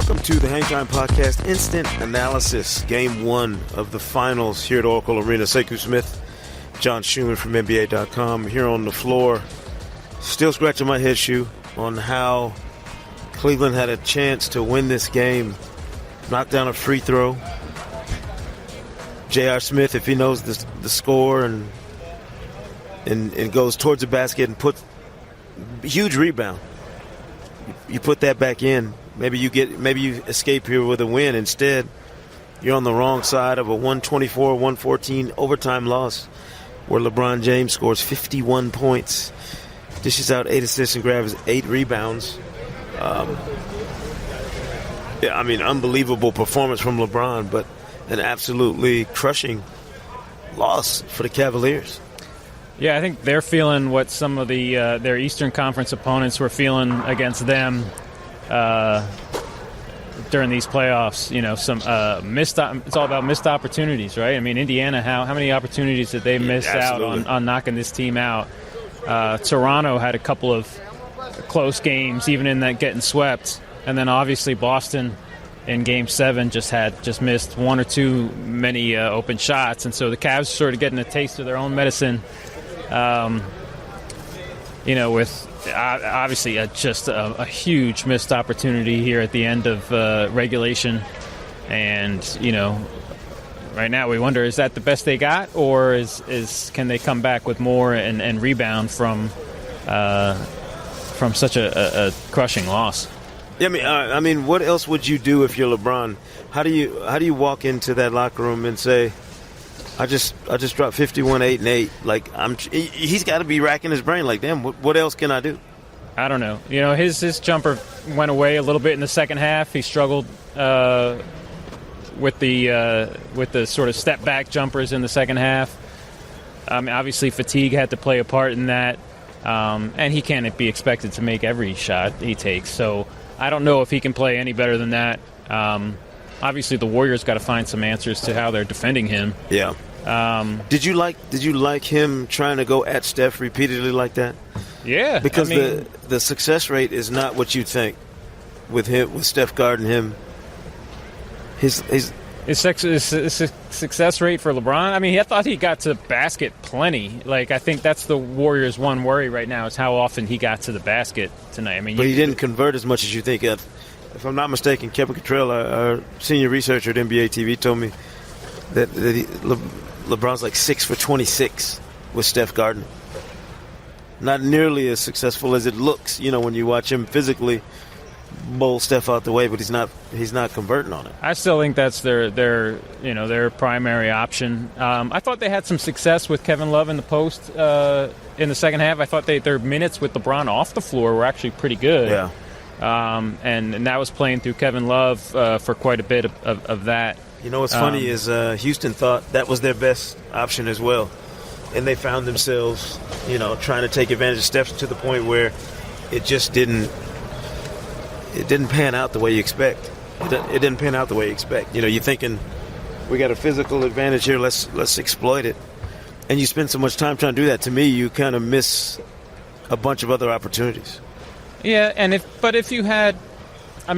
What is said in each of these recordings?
Welcome to the Hang Time Podcast Instant Analysis, Game 1 of the Finals here at Oracle Arena. Sekou Smith, John Schumann from NBA.com here on the floor. Still scratching my head, Shu, on how Cleveland had a chance to win this game. Knocked down a free throw. J.R. Smith, if he knows the score and goes towards the basket and puts huge rebound, you put that back in. Maybe you escape here with a win. Instead, you're on the wrong side of a 124-114 overtime loss where LeBron James scores 51 points, dishes out 8 assists and grabs 8 rebounds. Unbelievable performance from LeBron, but an absolutely crushing loss for the Cavaliers. Yeah, I think they're feeling what some of their Eastern Conference opponents were feeling against them during these playoffs. You know, some it's all about missed opportunities, right? I mean, Indiana, how many opportunities did they miss out on knocking this team out? Toronto had a couple of close games, even in that getting swept, and then obviously Boston in Game 7 just missed one or two many open shots, and so the Cavs are sort of getting a taste of their own medicine. With obviously just a huge missed opportunity here at the end of regulation. And, right now we wonder, is that the best they got, or can they come back with more and rebound from such a crushing loss? Yeah, what else would you do if you're LeBron? How do you walk into that locker room and say, I just dropped 51, 8, and 8. Like, he's got to be racking his brain. Like, damn, what else can I do? I don't know. His jumper went away a little bit in the second half. He struggled with the sort of step back jumpers in the second half. Obviously, fatigue had to play a part in that, and he can't be expected to make every shot he takes. So I don't know if he can play any better than that. Obviously, the Warriors got to find some answers to how they're defending him. Yeah. Did you like him trying to go at Steph repeatedly like that? Yeah. Because the success rate is not what you think with Steph guarding him. His success rate for LeBron. I thought he got to the basket plenty. Like, I think that's the Warriors' one worry right now is how often he got to the basket tonight. But he didn't convert as much as you think. If I'm not mistaken, Kevin Cottrell, our senior researcher at NBA TV, told me that LeBron's like 6 for 26 with Steph guarding. Not nearly as successful as it looks, when you watch him physically bowl Steph out the way, but he's not converting on it. I still think that's their primary option. I thought they had some success with Kevin Love in the post in the second half. I thought their minutes with LeBron off the floor were actually pretty good. Yeah. And that was playing through Kevin Love for quite a bit of that. What's funny is Houston thought that was their best option as well. And they found themselves, trying to take advantage of Steph to the point where it just didn't pan out the way you expect. It didn't pan out the way you expect. You're thinking, we got a physical advantage here, let's exploit it. And you spend so much time trying to do that. To me, you kind of miss a bunch of other opportunities. Yeah, and if you had, I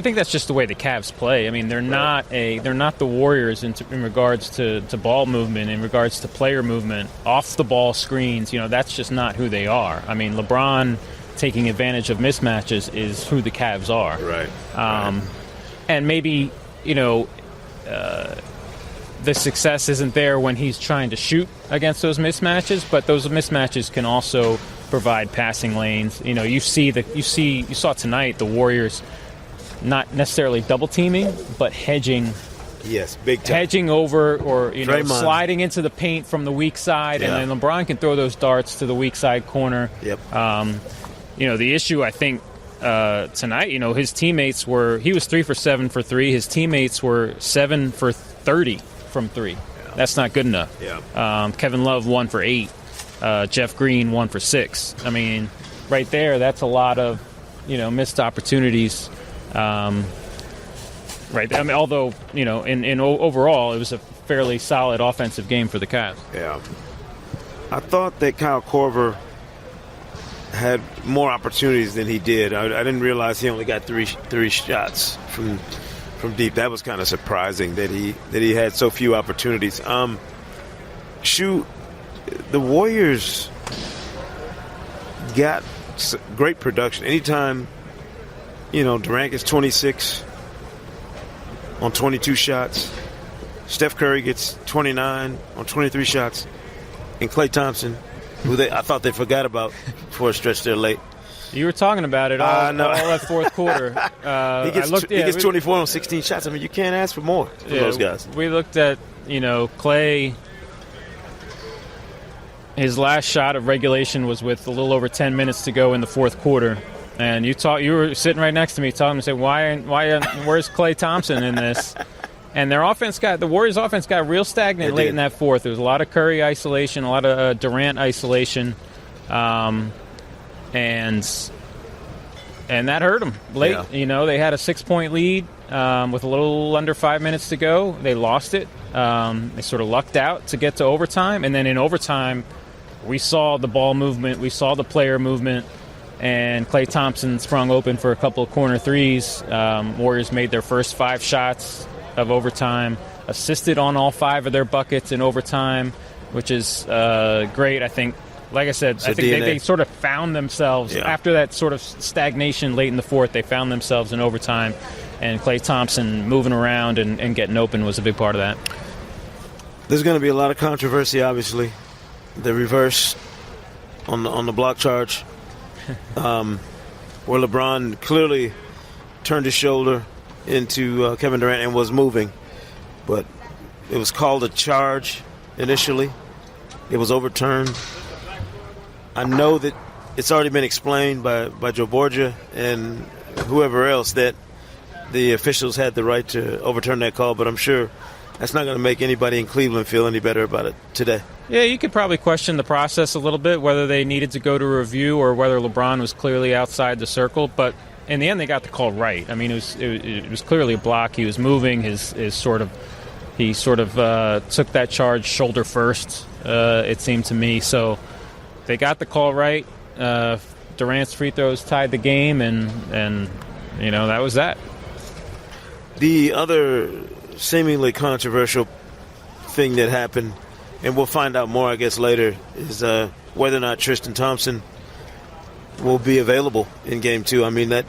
think that's just the way the Cavs play. They're not the Warriors in regards to ball movement, in regards to player movement, off the ball screens. That's just not who they are. LeBron taking advantage of mismatches is who the Cavs are. Right. And maybe the success isn't there when he's trying to shoot against those mismatches, but those mismatches can also provide passing lanes. You saw tonight the Warriors not necessarily double teaming, but hedging. Yes, big time. Hedging over or Draymond sliding into the paint from the weak side, yeah. And then LeBron can throw those darts to the weak side corner. Yep. The issue I think tonight, his teammates he was 3 for 7 for 3. His teammates were 7 for 30 from 3. Yeah. That's not good enough. Yeah. Kevin Love 1 for 8. Jeff Green 1 for 6. Right there, that's a lot of missed opportunities. Right. Although in overall, it was a fairly solid offensive game for the Cavs. Yeah. I thought that Kyle Korver had more opportunities than he did. I didn't realize he only got three shots from deep. That was kind of surprising that he had so few opportunities. The Warriors got great production. Anytime, Durant gets 26 on 22 shots, Steph Curry gets 29 on 23 shots, and Klay Thompson, who I thought they forgot about for a stretch there late. You were talking about it all that fourth quarter. He gets 24 on 16 shots. I mean, you can't ask for more for those guys. We looked at, Klay. His last shot of regulation was with a little over 10 minutes to go in the fourth quarter. And you were sitting right next to me talking and saying, where's Klay Thompson in this? And the Warriors' offense got real stagnant late in that fourth. There was a lot of Curry isolation, a lot of Durant isolation. And that hurt them late. Yeah. They had a 6-point lead with a little under 5 minutes to go. They lost it. They sort of lucked out to get to overtime. And then in overtime, we saw the ball movement. We saw the player movement. And Klay Thompson sprung open for a couple of corner threes. Warriors made their first 5 shots of overtime, assisted on all 5 of their buckets in overtime, which is great. I think, like I said, they sort of found themselves after that sort of stagnation late in the fourth. They found themselves in overtime, and Klay Thompson moving around and getting open was a big part of that. There's going to be a lot of controversy, obviously. The reverse on the block charge, where LeBron clearly turned his shoulder into Kevin Durant and was moving, but it was called a charge initially. It was overturned. I know that it's already been explained by Joe Borgia and whoever else that the officials had the right to overturn that call, but I'm sure that's not going to make anybody in Cleveland feel any better about it today. Yeah, you could probably question the process a little bit, whether they needed to go to review or whether LeBron was clearly outside the circle, but in the end they got the call right. I mean, it was clearly a block. He was moving. He sort of took that charge shoulder first, it seemed to me. So they got the call right. Durant's free throws tied the game, and that was that. The other seemingly controversial thing that happened, and we'll find out more, I guess, later, is whether or not Tristan Thompson will be available in Game 2. I mean, it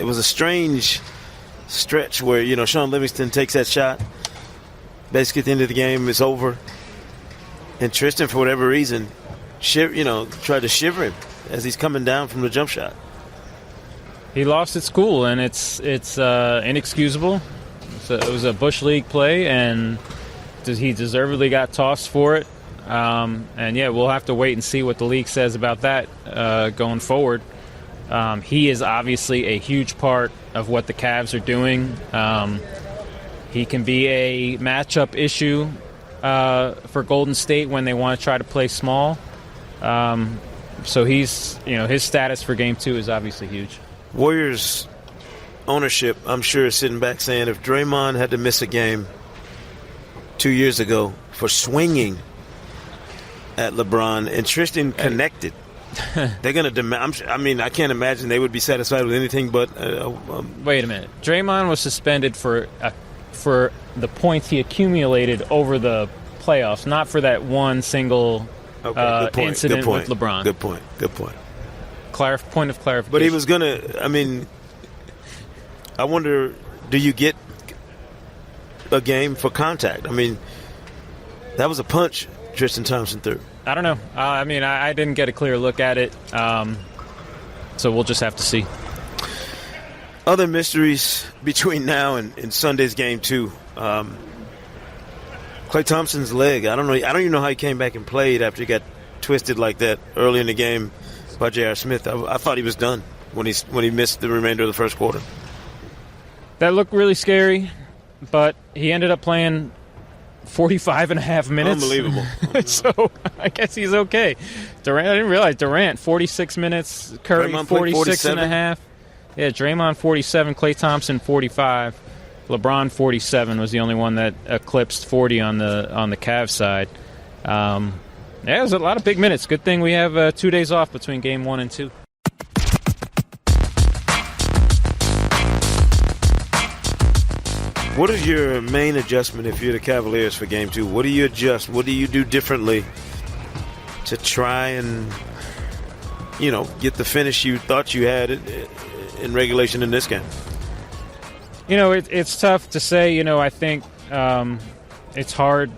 was a strange stretch where, Sean Livingston takes that shot. Basically, at the end of the game, it's over. And Tristan, for whatever reason, tried to shiver him as he's coming down from the jump shot. He lost at school, and it's inexcusable. It was a Bush League play, and he deservedly got tossed for it. We'll have to wait and see what the league says about that going forward. He is obviously a huge part of what the Cavs are doing. He can be a matchup issue for Golden State when they want to try to play small. So he's, his status for Game 2 is obviously huge. Warriors ownership, I'm sure, is sitting back saying if Draymond had to miss a game 2 years ago for swinging at LeBron and Tristan connected, they're going to demand. I can't imagine they would be satisfied with anything but. Wait a minute. Draymond was suspended for the points he accumulated over the playoffs, not for that one single incident with LeBron. Good point. Point of clarification. But he was going to. I wonder, do you get a game for contact? I mean, that was a punch Tristan Thompson threw. I don't know. I didn't get a clear look at it, so we'll just have to see. Other mysteries between now and Sunday's Game 2. Klay Thompson's leg. I don't know. I don't even know how he came back and played after he got twisted like that early in the game by J.R. Smith. I thought he was done when he missed the remainder of the first quarter. That looked really scary, but he ended up playing 45 and a half minutes. Unbelievable. So I guess he's okay. Durant, I didn't realize Durant, 46 minutes. Curry, 46 and a half. Yeah, Draymond, 47. Klay Thompson, 45. LeBron, 47 was the only one that eclipsed 40 on the Cavs side. Yeah, it was a lot of big minutes. Good thing we have 2 days off between game 1 and 2. What is your main adjustment if you're the Cavaliers for game 2? What do you adjust? What do you do differently to try and, get the finish you thought you had in regulation in this game? It's tough to say. I think it's hard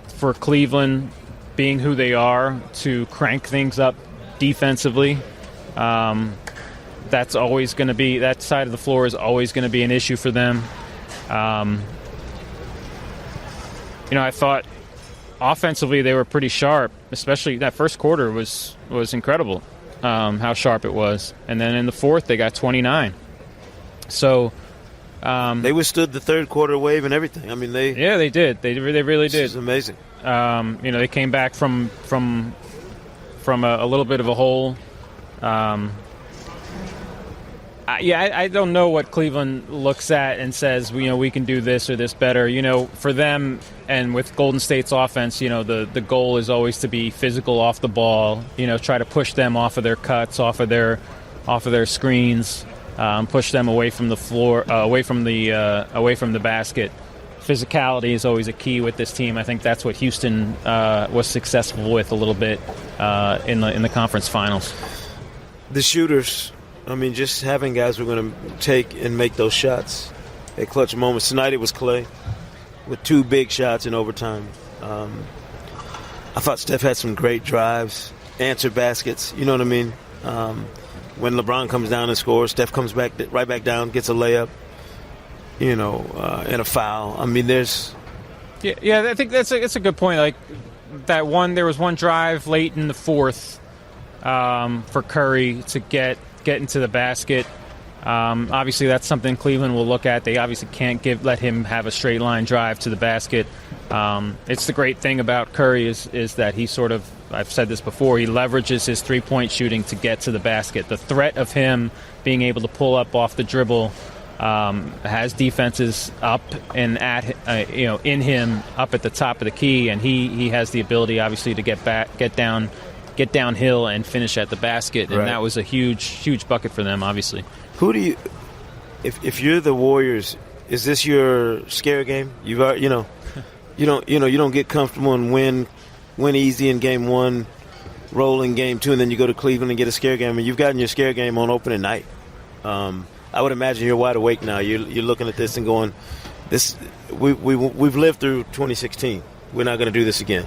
for Cleveland, being who they are, to crank things up defensively. That's always going to be, that side of the floor is always going to be an issue for them. I thought offensively they were pretty sharp, especially that first quarter was incredible, how sharp it was. And then in the fourth, they got 29. So they withstood the third quarter wave and everything. I mean, they did. They really did. It's amazing. They came back from a little bit of a hole. I don't know what Cleveland looks at and says, we can do this or this better. For them and with Golden State's offense, the goal is always to be physical off the ball, try to push them off of their cuts, off of their screens, push them away from the floor, away from the basket. Physicality is always a key with this team. I think that's what Houston was successful with a little bit in the conference finals. The shooters, just having guys who are going to take and make those shots at clutch moments. Tonight it was Clay with 2 big shots in overtime. I thought Steph had some great drives, answered baskets, you know what I mean? When LeBron comes down and scores, Steph comes right back down, gets a layup, and a foul. there's... Yeah, I think that's a good point. Like there was one drive late in the fourth for Curry to get into the basket. Obviously, that's something Cleveland will look at. They obviously can't let him have a straight line drive to the basket. It's the great thing about Curry is that he sort of, I've said this before, he leverages his three-point shooting to get to the basket. The threat of him being able to pull up off the dribble has defenses up and in him up at the top of the key, and he has the ability, obviously, to get downhill and finish at the basket, and that was a huge bucket for them, obviously. Who do you, if you're the Warriors, is this your scare game? You don't get comfortable and win easy in game 1, roll in game 2, and then you go to Cleveland and get a scare game. And you've gotten your scare game on opening night. I would imagine you're wide awake now. You're looking at this and going, we've lived through 2016. We're not going to do this again.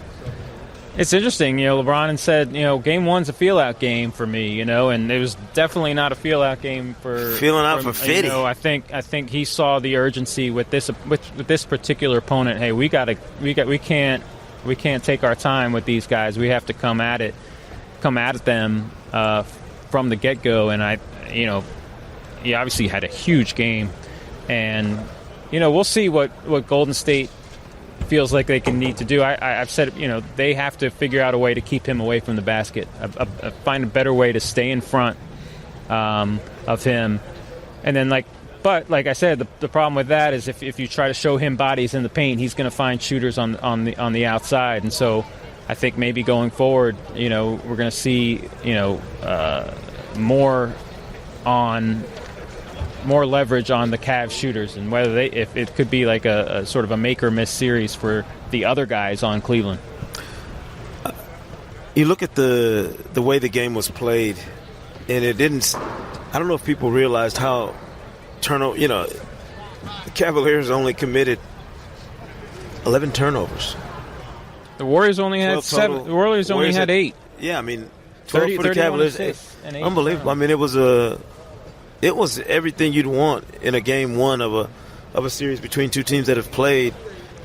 It's interesting, LeBron said, game 1's a feel-out game for me, and it was definitely not a feel-out game for Fitty. I think he saw the urgency with this particular opponent. Hey, we can't take our time with these guys. We have to come at them from the get-go. And he obviously had a huge game, and we'll see what Golden State feels like they can need to do. I've said, they have to figure out a way to keep him away from the basket, find a better way to stay in front of him. And then, like I said, the problem with that is if you try to show him bodies in the paint, he's going to find shooters on the outside. And so I think maybe going forward, we're going to see, more leverage on the Cavs shooters, and whether if it could be like a sort of a make or miss series for the other guys on Cleveland. You look at the way the game was played, and it didn't. I don't know if people realized how the Cavaliers only committed 11 turnovers. The Warriors only had 7. The Warriors only had 8. Yeah, 12 for the Cavaliers. Unbelievable. It was everything you'd want in a game 1 of a series between two teams that have played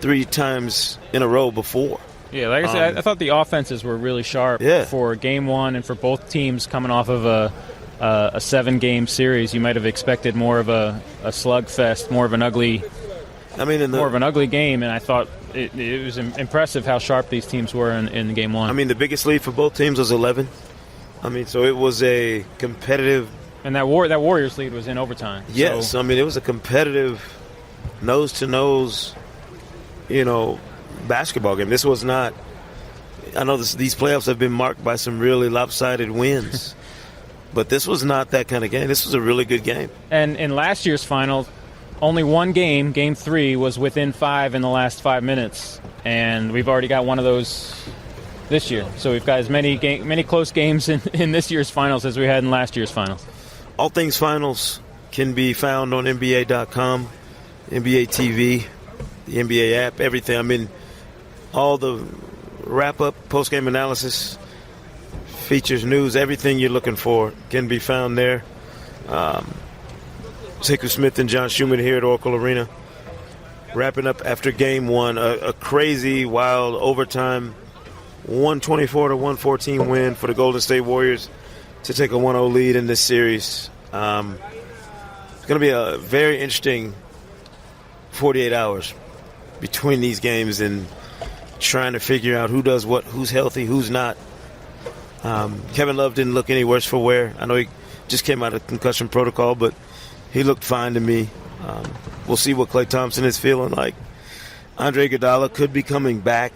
3 times in a row before. Yeah, like I said, I thought the offenses were really sharp for game 1, and for both teams coming off of a 7-game series. You might have expected more of a slugfest, more of an ugly game, and I thought it was impressive how sharp these teams were in game 1. The biggest lead for both teams was 11. So it was a competitive. And that Warriors lead was in overtime. Yes, so. It was a competitive nose-to-nose, basketball game. This was not, I know these playoffs have been marked by some really lopsided wins, but this was not that kind of game. This was a really good game. And in last year's final, only one game, Game 3, was within 5 in the last 5 minutes, and we've already got one of those this year. So we've got as many close games in this year's finals as we had in last year's finals. All Things Finals can be found on NBA.com, NBA TV, the NBA app, everything. I mean, all the wrap-up, post-game analysis, features, news, everything you're looking for can be found there. Sekou Smith and John Schumann here at Oracle Arena, wrapping up after Game 1, a crazy, wild overtime 124-114 win for the Golden State Warriors to take a 1-0 lead in this series. It's going to be a very interesting 48 hours between these games and trying to figure out who does what, who's healthy, who's not. Kevin Love didn't look any worse for wear. I know he just came out of concussion protocol, but he looked fine to me. We'll see what Klay Thompson is feeling like. Andre Iguodala could be coming back.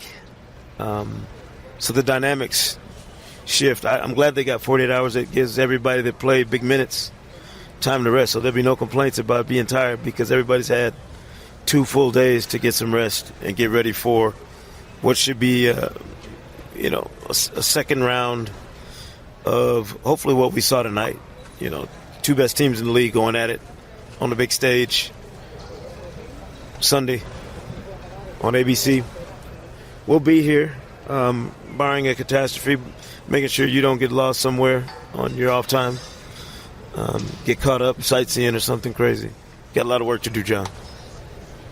So the dynamics shift. I'm glad they got 48 hours. It gives everybody that played big minutes time to rest. So there'll be no complaints about being tired because everybody's had 2 full days to get some rest and get ready for what should be, a second round of hopefully what we saw tonight. 2 best teams in the league going at it on the big stage Sunday on ABC. We'll be here, barring a catastrophe, making sure you don't get lost somewhere on your off time, get caught up sightseeing or something crazy. Got a lot of work to do, John.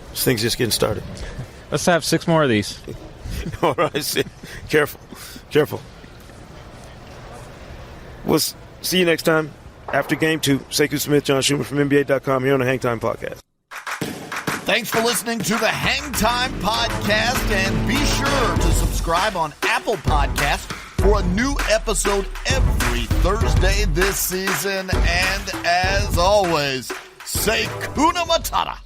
This thing's just getting started. Let's have 6 more of these. All right, careful. We'll see you next time after Game 2. Sekou Smith, John Schumann from NBA.com here on the Hang Time Podcast. Thanks for listening to the Hang Time Podcast, and be sure to subscribe on Apple Podcasts for a new episode every Thursday this season. And as always, say Kuna Matata.